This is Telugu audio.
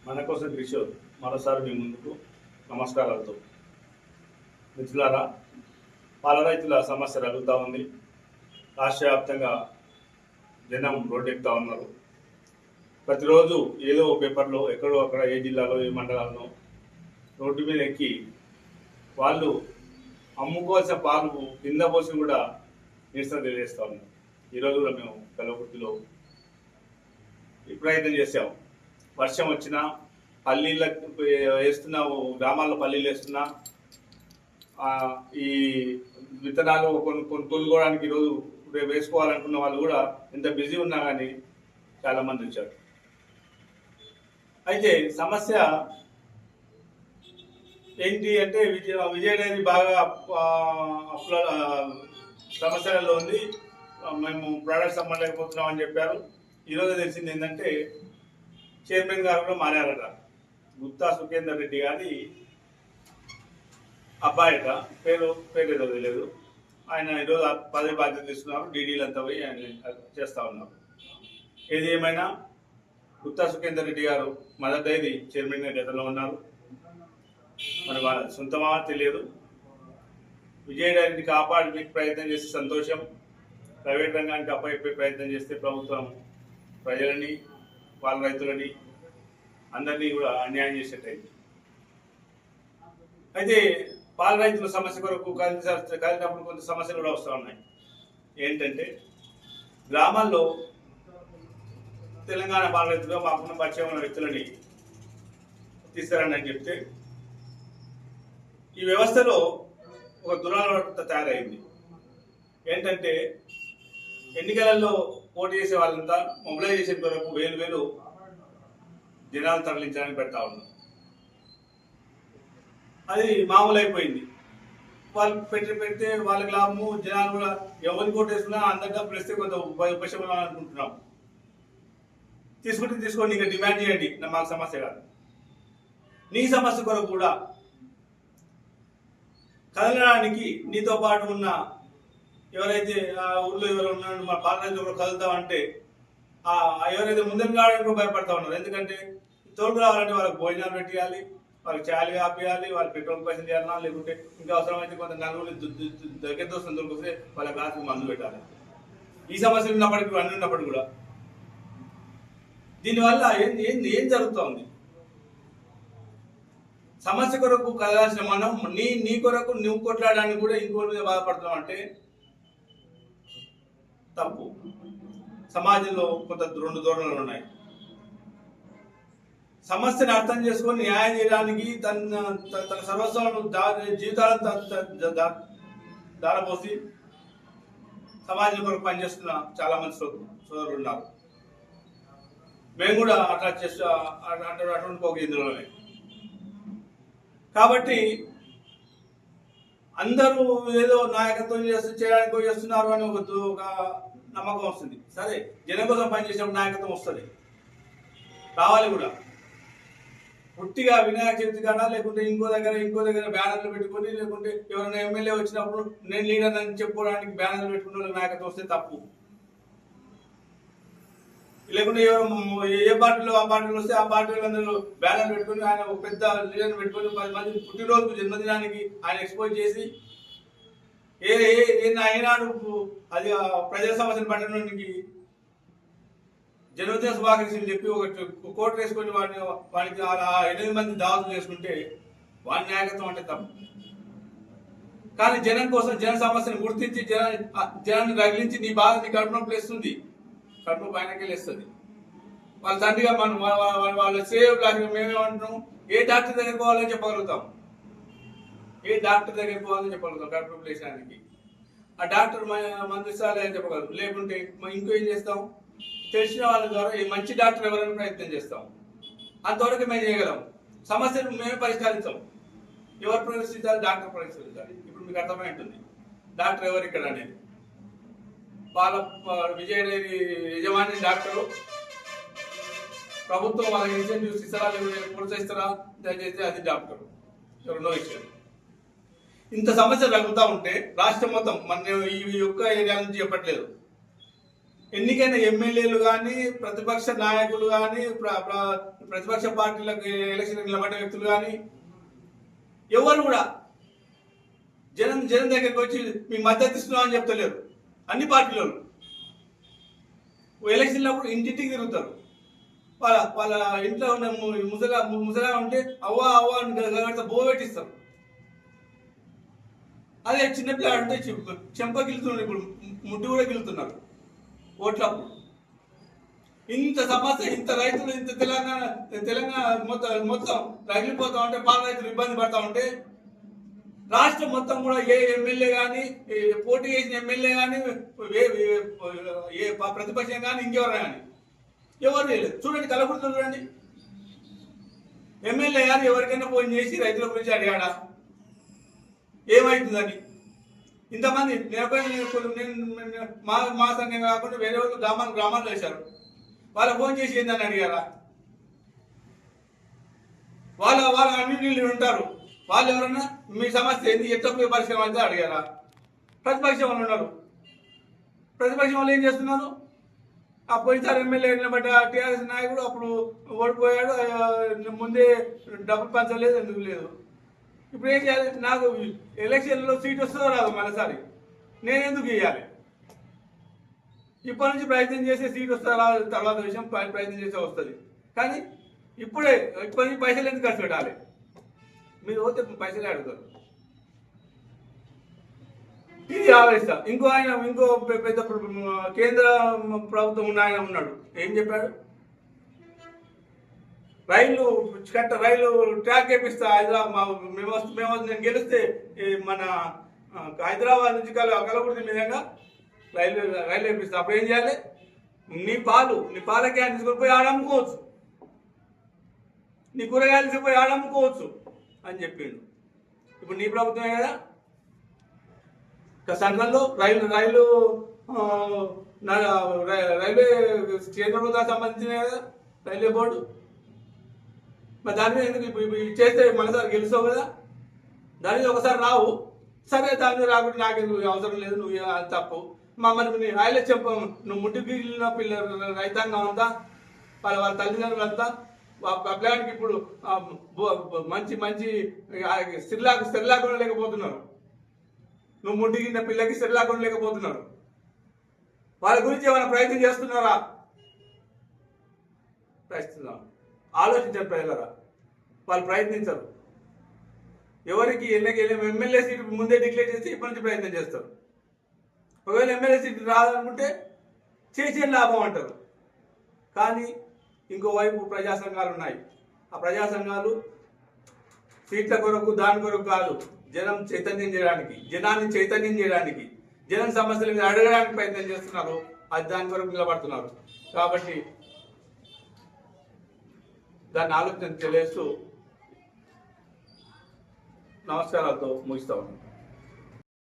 మన కోసం కిషోర్ మరోసారి మీ ముందుకు నమస్కారాలతో. మిత్రులారా, పాల రైతుల సమస్య రగులుతూ ఉంది. రాష్ట్ర వ్యాప్తంగా జనం రోడ్డెక్కుతూ ఉన్నారు. ప్రతిరోజు ఏదో పేపర్లో ఎక్కడో అక్కడ ఏ జిల్లాలో ఏ మండలాల్లో రోడ్డు మీద ఎక్కి వాళ్ళు అమ్ముకోవాల్సిన పాలు కింద పోసి కూడా నిరసన తెలియజేస్తూ ఉన్నారు. ఈరోజు కూడా మేము కలవకుర్తిలో ఈ ప్రయత్నం చేసాము. వర్షం వచ్చినా పల్లీలకు వేస్తున్నాము, గ్రామాల్లో పల్లీలు వేస్తున్నా ఈ విత్తనాలు కొనుక్కోవడానికి ఈరోజు వేసుకోవాలనుకున్న వాళ్ళు కూడా ఎంత బిజీ ఉన్నా కానీ చాలామంది వచ్చారు. అయితే సమస్య ఏంటి అంటే విజయ డైరీ బాగా సమస్యలలో ఉంది. మేము ప్రోడక్ట్స్ అమ్మలేకపోతున్నాం అని చెప్పారు. ఈరోజు తెలిసింది ఏంటంటే చైర్మన్ గారు కూడా మారారట. గుత్తా సుఖేందర్ రెడ్డి గారి అబ్బాయిట, పేరు ఏదో తెలియదు. ఆయన ఈరోజు పదవి బాధ్యత తీసుకున్నారు. డీడీలు అంతా పోయి ఆయన చేస్తూ ఉన్నారు. ఏది ఏమైనా గుత్తా సుఖేందర్ రెడ్డి గారు మదర్ డైరీ చైర్మన్గా గతంలో ఉన్నారు. మరి వాళ్ళ సొంతమా తెలియదు. విజయ డైరీని కాపాడడానికి ప్రయత్నం చేస్తే సంతోషం. ప్రైవేట్ రంగానికి అప్పచెప్పే ప్రయత్నం చేస్తే ప్రభుత్వం ప్రజలని, పాల రైతులని అందరినీ కూడా అన్యాయం చేసేటైంది. అయితే పాల రైతుల సమస్య కొరకు కలిగినప్పుడు కొంత సమస్యలు కూడా వస్తూ ఉన్నాయి. ఏంటంటే గ్రామాల్లో తెలంగాణ పాల రైతులుగా మాకున్న పరిచయం ఉన్న వ్యక్తులని తీసుకురండి అని చెప్తే ఈ వ్యవస్థలో ఒక దురాలవాటు తయారైంది. ఏంటంటే ఎన్నికలలో పోటీ చేసే వాళ్ళంతా మొబిలైజేషన్ కొరకు వేలు జనాలు తరలించడానికి పెడతా ఉన్నారు. అది మామూలు అయిపోయింది. వాళ్ళు పెడితే వాళ్ళకి లాభము, జనాలు కూడా ఎవరిని కొట్టేసుకున్నా అందరిగా ప్రెస్తే కొంత ఉపశమనం అనుకుంటున్నాం. తీసుకోండి, ఇంకా డిమాండ్ చేయండి, మాకు సమస్య కాదు. నీ సమస్య కొరకు కూడా కదలడానికి నీతో పాటు ఉన్న ఎవరైతే ఆ ఊళ్ళో ఎవరు ఉన్నారో మా పాల రైతులు కూడా కదులుతామంటే ఎవరైతే ముందుకు రావడానికి భయపడతా ఉన్నారు. ఎందుకంటే తోడు రావాలంటే వాళ్ళకి భోజనాలు పెట్టియాలి, వాళ్ళకి చాలు కాపియాలి, వాళ్ళకి పెట్రోల్ పైసలు చేయాలన్నా, లేకుంటే ఇంకా అవసరమైతే కొంత నలుగురు దగ్గర దోస్తులు దొరికితే వాళ్ళకి రాత్రికి మందు పెట్టాలి. ఈ సమస్యలు ఉన్నప్పటికీ అన్నీ ఉన్నప్పటికీ కూడా దీనివల్ల ఏం జరుగుతూ ఉంది? సమస్య కొరకు కదలాల్సిన మనం నీ కొరకు నువ్వు కొట్లాడడానికి కూడా ఇంకోటి మీద బాధపడుతున్నాం అంటే తప్పు. సమాజంలో కొంత రెండు ధోరణులు ఉన్నాయి. సమస్యను అర్థం చేసుకొని న్యాయం చేయడానికి తన సర్వస్వాలను జీవితాలను దారపోసి సమాజం కొరకు పనిచేస్తున్న చాలా మంది సోదరులు ఉన్నారు. మేము కూడా అట్లా చేస్తూ అటువంటి పోక ఇందులోనే. కాబట్టి అందరూ ఏదో నాయకత్వం చేయడానికి చేస్తున్నారు అని ఒక నమ్మకం వస్తుంది. సరే, జనం కోసం పనిచేసినప్పుడు నాయకత్వం వస్తుంది, రావాలి కూడా. పుట్టిగా వినాయక చవితి కాడా లేకుంటే ఇంకో దగ్గర బ్యానర్లు పెట్టుకొని, లేకుంటే ఎవరైనా ఎమ్మెల్యే వచ్చినప్పుడు నేను లీడర్ అని చెప్పుకోవడానికి బ్యానర్లు పెట్టుకునే వాళ్ళకి నాయకత్వం వస్తే తప్పు. లేకుంటే ఏ పార్టీలో ఆ పార్టీలో వస్తే ఆ పార్టీలో అందరూ బ్యానర్లు పెట్టుకుని ఆయన ఒక పెద్ద లీడర్ పెట్టుకొని 10 మంది పుట్టినరోజు జన్మదినానికి ఆయన ఎక్స్పోజ్ చేసి ఏనాడు అది ప్రజల సమస్యను పట్టడానికి జన్మదిన శుభాకాంక్షలు చెప్పి ఒక కోట్ వేసుకొని వాడికి 8 మంది దావతులు చేసుకుంటే వాడి నాయకత్వం అంటే తప్పు. కానీ జనం కోసం జన సమస్యను గుర్తించి జనాన్ని రగిలించి నీ బాధ నీ కడుపునొప్పి వేస్తుంది, కడుపు పైనకి వేస్తుంది. వాళ్ళ తండ్రిగా మనం వాళ్ళ సేవ్ మేమేమంటున్నాం, ఏ డాక్టర్ దగ్గరికి పోవాలని చెప్పగలుగుతాం, కడుపు వేసడానికి. ఆ డాక్టర్ మందు ఇస్తాలే అని చెప్పగలుగుతాం. లేకుంటే ఇంకో ఏం చేస్తాం, తెలిసిన వాళ్ళ ద్వారా ఈ మంచి డాక్టర్ ఎవరైనా ప్రయత్నం చేస్తాం. అంతవరకు మేము చేయగలం. సమస్యను మేమే పరిష్కరిస్తాం. ఎవరు పరిష్కరించాలి? డాక్టర్ పరిష్కరించాలి. ఇప్పుడు మీకు అర్థమై ఉంటుంది డాక్టర్ ఎవరు ఇక్కడ అనేది. విజయ డైరీ యజమాని డాక్టరు. ప్రభుత్వం వాళ్ళకి ఇన్సెంటివ్స్ ఇస్తారా, లేకపోతే ప్రోత్సహిస్తారా? దయచేసి అది డాక్టరు. రెండో విషయం, ఇంత సమస్య తగ్గుతూ ఉంటే రాష్ట్రం మొత్తం మన ఈ యొక్క ఏరియా నుంచి చెప్పట్లేదు, ఎన్నికైన ఎమ్మెల్యేలు కానీ ప్రతిపక్ష నాయకులు కానీ ప్రతిపక్ష పార్టీలకు ఎలక్షన్ నిలబడ్డ వ్యక్తులు కానీ ఎవరు కూడా జనం దగ్గరికి వచ్చి మీ మద్దతు ఇస్తున్నామని చెప్తలేరు. అన్ని పార్టీలు ఎలక్షన్లప్పుడు ఇంటింటికి తిరుగుతారు. వాళ్ళ ఇంట్లో ఉన్న ముసలా ఉంటే అవ్వా అని బో పెట్టిస్తారు. అదే చిన్నపిల్లాడు అంటే చెంప గిలుతున్నారు, ఇప్పుడు ముడ్డు కూడా గిలుతున్నారు ఓట్లప్పుడు. ఇంత సమస్య, ఇంత రైతులు, ఇంత తెలంగాణ మొత్తం రగిలిపోతా ఉంటే, పాల రైతులు ఇబ్బంది పడతా ఉంటే, రాష్ట్రం మొత్తం కూడా ఏ ఎమ్మెల్యే కానీ, పోటీ చేసిన ఎమ్మెల్యే కానీ, ఏ ప్రతిపక్షం కానీ, ఇంకెవరు కానీ ఎవరు లేదు. చూడండి, కలపడుతుంది చూడండి. ఎమ్మెల్యే గారు ఎవరికైనా ఫోన్ చేసి రైతుల గురించి అడిగాడా ఏమవుతుందని? ఇంతమంది మా సంఘం కాకుండా వేరే వాళ్ళు గ్రామాలు వేశారు. వాళ్ళ ఫోన్ చేసి ఏందని అడిగారా? వాళ్ళ అన్నింటిలో ఉంటారు. వాళ్ళు ఎవరన్నా మీ సమస్య ఏంది, ఎట్లా పరిశ్రమ అయితే అడిగారా? ప్రతిపక్షం వాళ్ళు ఉన్నారు. ప్రతిపక్షం వాళ్ళు ఏం చేస్తున్నారు? ఆ పోయినసారి ఎమ్మెల్యే నిలబడ్డ టీఆర్ఎస్ నాయకుడు అప్పుడు ఓడిపోయాడు, ముందే డబ్బులు పంచలేదు, ఎందుకు లేదు. ఇప్పుడు ఏం చేయాలి? నాకు ఎలక్షన్లో సీట్ వస్తుందో రాదు మరోసారి, నేను ఎందుకు ఇవ్వాలి? ఇప్పటి నుంచి ప్రయత్నం చేసే సీట్ వస్తుందా రాదు తర్వాత విషయం, ప్రయత్నం చేసే వస్తుంది. కానీ ఇప్పటి నుంచి పైసలు ఎందుకు ఖర్చు పెట్టాలి? మీరు పోతే పైసలే అడుగుతారు. ఇది ఆవేశ. ఇంకో పెద్ద కేంద్ర ప్రభుత్వం ఉన్న ఆయన ఉన్నాడు. ఏం చెప్పాడు? రైలు ట్రాక్ వేపిస్తా హైదరాబాద్, మేము నేను గెలిస్తే మన హైదరాబాద్ నుంచి కలబుర్తి మీదంగా రైలు వేపిస్తా. అప్పుడు ఏం చేయాలి? నీ పాల క్యాన్ తీసుకొని పోయి ఆడమ్ముకోవచ్చు, నీ కూరగాయలు తీసుకుపోయి ఆడమ్ముకోవచ్చు అని చెప్పిండు. ఇప్పుడు నీ ప్రభుత్వమే కదా. సెంట్రల్లో రైల్వే కేంద్ర ప్రభుత్వానికి సంబంధించిన కదా రైల్వే బోర్డు. మరి దాని మీద ఎందుకు చేస్తే మరోసారి గెలుస్తావు కదా? దాని మీద ఒకసారి రావు, సరే దాని మీద రాకుండా నాకెందుకు అవసరం లేదు, నువ్వు తప్పు. మమ్మల్ని రాయలే చెప్ప, నువ్వు ముట్టిగిలిన రైతాంగం అంతా, వాళ్ళ తల్లిదండ్రులు అంతా పిల్లలకి ఇప్పుడు మంచి సిరిలాగా లేకపోతున్నారు. నువ్వు ముట్టిగిన పిల్లకి సిరిలాగా లేకపోతున్నారు. వాళ్ళ గురించి ఏమైనా ప్రయత్నం చేస్తున్నారా? ప్రయత్నిస్తున్నాం. ఆలోచించారు ప్రజలరా, వాళ్ళు ప్రయత్నించరు. ఎవరికి ఎమ్మెల్యే సీటు ముందే డిక్లేర్ చేసి ఇప్పటి నుంచి ప్రయత్నం చేస్తారు. ఒకవేళ ఎమ్మెల్యే సీటు రాదనుకుంటే చేసే లాభం అంటారు. కానీ ఇంకోవైపు ప్రజా సంఘాలు ఉన్నాయి. ఆ ప్రజా సంఘాలు సీట్ల కొరకు దాని కొరకు కాదు, జనాన్ని చైతన్యం చేయడానికి, జనం సమస్యల మీద అడగడానికి ప్రయత్నం చేస్తున్నారు. అది దాని కొరకు నిలబడుతున్నారు. కాబట్టి దాన్ని ఆలోచన తెలియస్తూ నమస్కారాలతో ముగిస్తా ఉన్నాను.